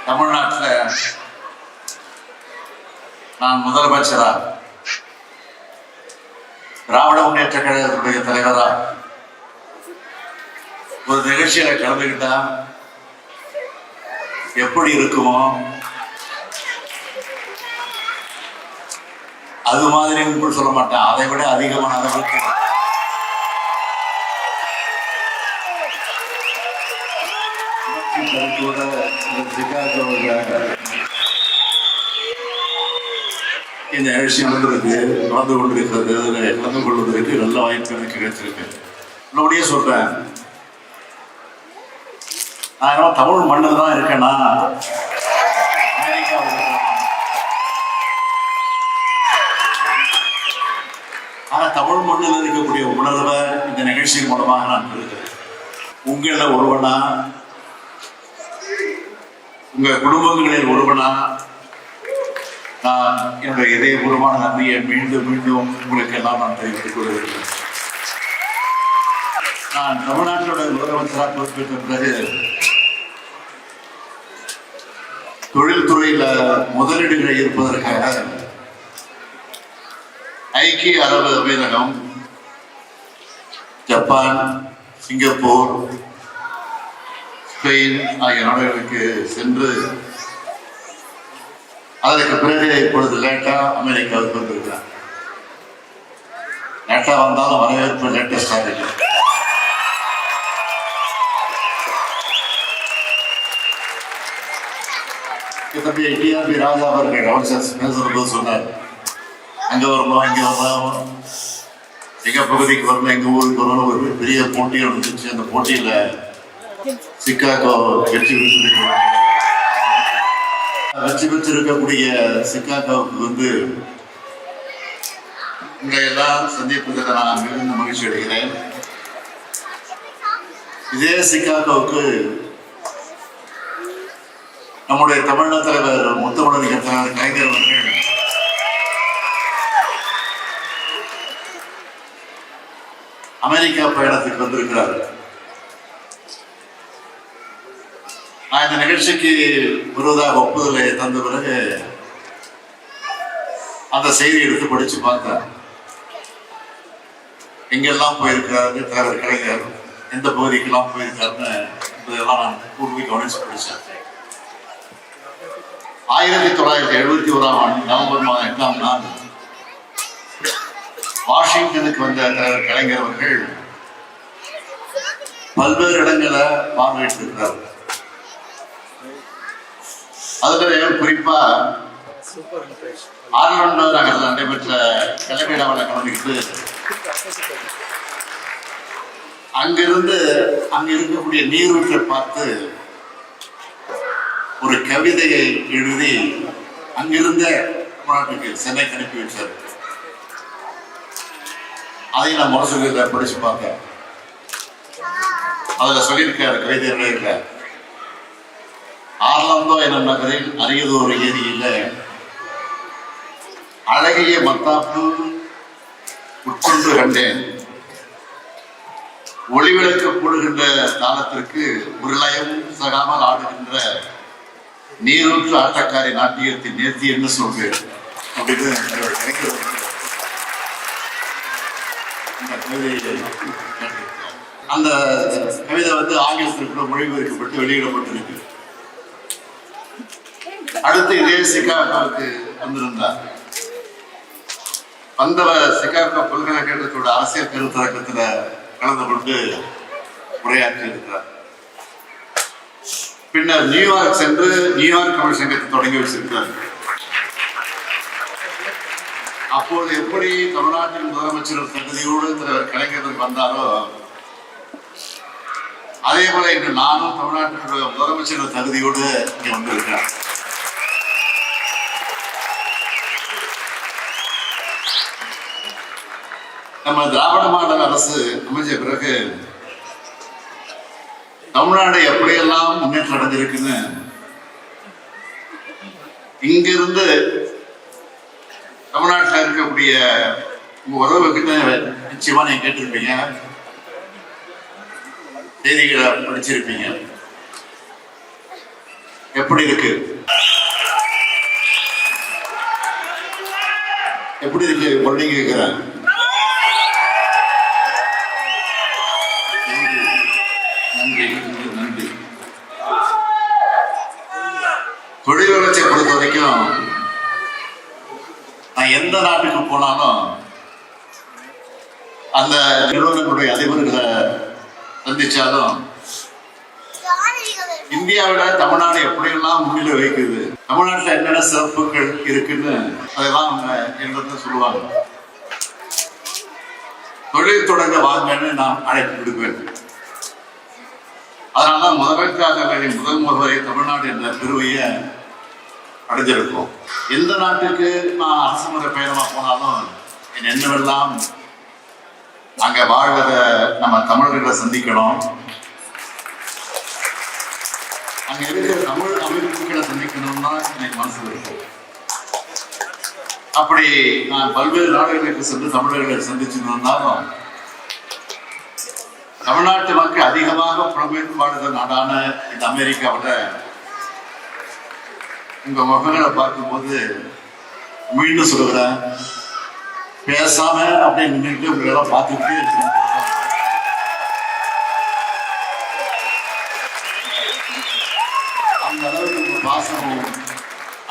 தமிழ்நாட்டில் நான் முதலமைச்சரா, திராவிட முன்னேற்ற கழகத்துடைய தலைவரா ஒரு நிகழ்ச்சியில கலந்துகிட்டா எப்படி இருக்குமோ அது மாதிரி கூட சொல்ல மாட்டேன், அதை விட அதிகமான அளவுக்கு இந்த நிகழ்ச்சி நடந்து கொண்டிருக்கிறது. கலந்து கொள்வதற்கு நல்ல வாய்ப்பு எனக்கு கிடைச்சிருக்கு. நல்லபடியே சொல்றேன், நான் தமிழ் மண்ணில் தான் இருக்கேன்னா ஆனா தமிழ் மண்ணில் இருக்கக்கூடிய உணர்வை இந்த நிகழ்ச்சியின் மூலமாக நான் பெறுகிறேன். உங்களில் ஒருவனா, உங்க குடும்பங்களில் ஒருவனா நான் என்னுடைய இதயபூர்வமான நன்றியை மீண்டும் மீண்டும் உங்களுக்கு எல்லாம் நான் தெரிவித்துக் கொள்கிறேன். நான் தமிழ்நாட்டோட முதலமைச்சராக பொறுப்பேற்ற பிறகு தொழில்துறையில முதலீடுகளை இருப்பதற்காக ஐக்கிய அரபு அமீரகம், ஜப்பான், சிங்கப்பூர், ஸ்பெயின் ஆகிய நாடுகளுக்கு சென்று அதற்கு பிறகு இப்பொழுது லேட்டா அமெரிக்காவுக்கு வந்திருக்கிறார். லேட்டா வந்தாலும் வரவேற்பு லேட்டஸ்டா இருக்கு. தம்பி டிஆர்பி ராஜா அவர்கள் அமைச்சர் பேசும்போது சொன்னார், அங்க வரணும், இங்க வரணும், எங்க பகுதிக்கு வரணும், எங்க ஊருக்கு வரணும். ஒரு பெரிய போட்டி நடந்துச்சு. அந்த போட்டியில சிக்காகோ வெற்றி பெற்றிருக்கக்கூடிய சிக்காகோவுக்கு உங்களை எல்லாம் சந்திப்பதில் நான் மிகுந்த மகிழ்ச்சி அடைகிறேன். இதே சிக்காகோவுக்கு நம்முடைய தமிழக தலைவர் முத்தமிழர் கலைஞர் அவர்கள் அமெரிக்கா பயணத்துக்கு வந்திருக்கிறார். நான் இந்த நிகழ்ச்சிக்கு வருவதாக ஒப்புதலை தந்த பிறகு அந்த செய்தியை எடுத்து படிச்சு பார்த்தேன். எங்கெல்லாம் போயிருக்கிறாரு தலைவர் கலைஞர், எந்த பகுதிக்கெல்லாம் போயிருக்காருன்னு இதெல்லாம் நான் பூர்வீக கவனிச்சு படித்தேன். 1971 நவம்பர் மாதம் 8ஆம் நாள் வாஷிங்டனுக்கு வந்த தலைவர் கலைஞர் அவர்கள் பல்வேறு இடங்களை பார்வையிட்டிருக்கிறார். அதுல குறிப்பா ஆர்லாண்டோ நகரில் நடைபெற்ற கலை விழாவில் கலந்துக்கிட்டு அங்கிருந்து அங்க இருக்கக்கூடிய நீரூற்றை பார்த்து ஒரு கவிதையை எழுதி அங்கிருந்த தமிழ்நாட்டுக்கு சென்னைக்கு அனுப்பி வச்சார். அதை நான் முரசொலியில படிச்சு பார்த்தேன். அதுல சொல்லியிருக்காரு கவிதையில, ஆர்லாந்தோ எனும் நகரில் அரியதோர் ஏரியில அழகிய மத்தாப்பு உட்கொண்டு கண்டேன். ஒளிவிளக்கு போடுகின்ற காலத்திற்கு ஒரு லயம் சகாமல் ஆடுகின்ற நீரூற்று ஆட்டக்காரி நாட்டியத்தின் நேர்த்தி என்ன சொல்வேன் அப்படின்னு அந்த கவிதை ஆங்கிலத்திற்கு மொழிபெயர்க்கப்பட்டு வெளியிடப்பட்டிருக்கு. அடுத்து இதே சிகாகோவுக்கு வந்திருந்தார். வந்தவர் சிகாகோ பல்கலைக்கழகத்தோட அரசியல் கருத்தரங்கத்துல கலந்து கொண்டு உரையாற்றி இருக்கிறார். பின்னர் நியூயார்க் சென்று நியூயார்க் தமிழ் சங்கத்தை தொடங்கி வச்சிருக்கிறார். அப்போது எப்படி தமிழ்நாட்டின் முதலமைச்சர் தகுதியோடு தலைவர் கலைஞர் வந்தாரோ அதே போல இன்று நானும் தமிழ்நாட்டினுடைய முதலமைச்சர் தகுதியோடு இங்கே வந்திருக்கிறேன். நம்ம திராவிட மாடல் அரசு அமைஞ்ச பிறகு தமிழ்நாடு எப்படியெல்லாம் முன்னேற்றம் அடைஞ்சிருக்குன்னு இங்கிருந்து தமிழ்நாட்டில் இருக்கக்கூடிய உங்க உறவுகிட்ட நிச்சயமா நீங்க கேட்டிருப்பீங்க, செய்திகளை படிச்சிருப்பீங்க. எப்படி இருக்கு? எப்படி இருக்கு பொருளையும் கேட்கிறேன். நன்றி நன்றி. தொழில் வளர்ச்சியை பொறுத்த வரைக்கும் நான் எந்த நாட்டுக்கு போனாலும் அந்த நிறுவனங்களுடைய அதிபர்களை சந்திச்சாலும் இந்தியாவில தமிழ்நாடு எப்படியெல்லாம் முன்னிலை வைக்குது, தமிழ்நாட்டில் என்னென்ன சிறப்புகள் இருக்குன்னு அதெல்லாம் அவங்க எங்களுக்கு சொல்லுவாங்க. தொழில் தொடங்க வாங்கன்னு நான் அழைப்பு விடுவேன். அதனால முதலமைச்சர்களின் முதல் முறை தமிழ்நாடு என்ற பெருமையை அடைஞ்சிருக்கும். எந்த நாட்டுக்கு நான் அரசுமுறை பயணமா போனாலும் என் எண்ணமெல்லாம் அங்க வாழ்கிற நம்ம தமிழர்களை சந்திக்கணும், அங்க இருக்கிற தமிழ் அமைப்புகளை சந்திக்கணும்னா எனக்கு மனசு இருக்கும். அப்படி நான் பல்வேறு நாடுகளுக்கு சென்று தமிழர்களை சந்திச்சிருந்தாலும் தமிழ்நாட்டு மக்கள் அதிகமாக புலம்பெயர்ந்து வாழ்கிற நாடான இந்த அமெரிக்காவோட உங்க முகங்களை பார்க்கும்போது மீண்டும் சொல்லுகிறேன், பேசாம அப்படியே நின்றுட்டு உங்களெல்லாம் பார்த்துக்கிட்டே இருக்கணும். அந்த அளவுக்கு உங்க பாசமும்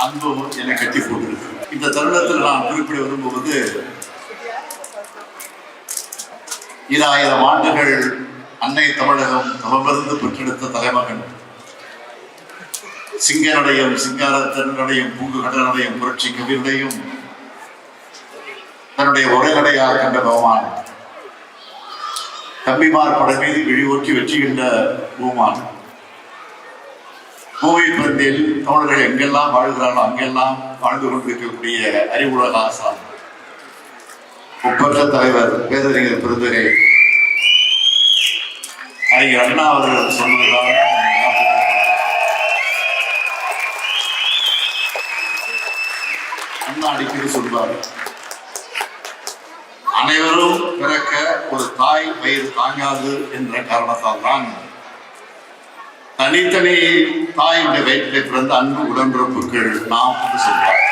அன்பும் என்னை கட்டி போட்டுருக்கு. இந்த தருணத்தில் நான் குறிப்பிட விரும்புவது 2000 ஆண்டுகள் அன்னை தமிழகம் தவமிருந்து பெற்றெடுத்த தலைமகன் சிங்கனுடையும் சிங்காரத்தனுடையும் பூங்கு கடனுடையும் புரட்சி கவியுடையும் தன்னுடைய உரைநடையாக கண்ட பகவான் தம்பிமார் படை மீது இழிவூற்றி வெற்றி கண்ட பூமான் பூவை பிறந்தில் தமிழர்கள் எங்கெல்லாம் வாழ்கிறார்களோ அங்கெல்லாம் வாழ்ந்து கொண்டிருக்கக்கூடிய அறிவுலக ஆசான் ஒப்பற்ற தலைவர் பேரறிஞர் பெருந்தகை அறிஞர் அண்ணா அவர்கள் சொன்னதுதான் அண்ணா அடிக்கடி சொல்வார், அனைவரும் பிறக்க ஒரு தாய் வயிறு தாங்காது என்ற காரணத்தால் தான் தனித்தனி தாயுடைய வயிற்றிலே பிறந்த அன்பு உடன்பிறப்புகள் நாம் என்று சொல்வார்.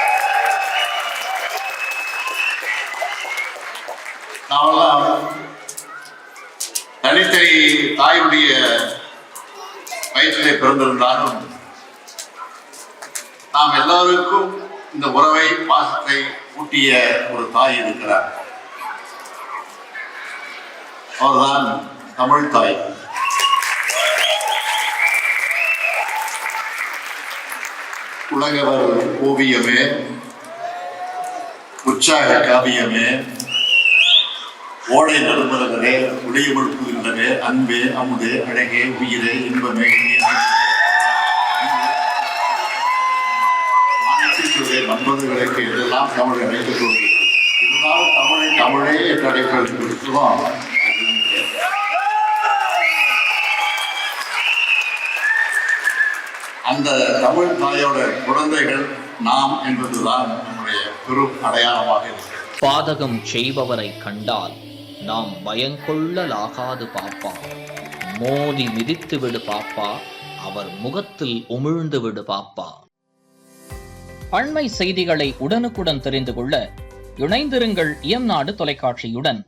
நாமெல்லாம் தனித்தனி தாயுடைய வயிற்றிலே பிறந்திருந்தாலும் நாம் எல்லாருக்கும் இந்த உறவை பாசத்தை ஊட்டிய ஒரு தாய் இருக்கிறார். அவர்தான் தமிழ் தாய். உலகவர் ஓவியமே, உற்சாக காவியமே, ஓடை நடுமலர்களே, உடையமிழ் புகின்றவே, அன்பே அமுதே அழகே உயிரே இன்பமே நண்பர்களுக்கு இதெல்லாம் தமிழை அழைத்துக் கொண்டு இதனால் தமிழை தமிழே என்று அழைப்பதற்கும் அந்த தமிழ் தாயோட குழந்தைகள் நாம் என்பதுதான் நம்முடைய பெரும் அடையாளமாக இருக்கிறது. பாதகம் செய்பவரை கண்டால் நாம் பயங்கொள்ளலாகாது பாப்பா, மோதி மிதித்து விடு பாப்பா, அவர் முகத்தில் உமிழ்ந்து விடு பாப்பா. அண்மை செய்திகளை உடனுக்குடன் தெரிந்து கொள்ள இணைந்திருங்கள் இயம்நாடு தொலைக்காட்சியுடன்.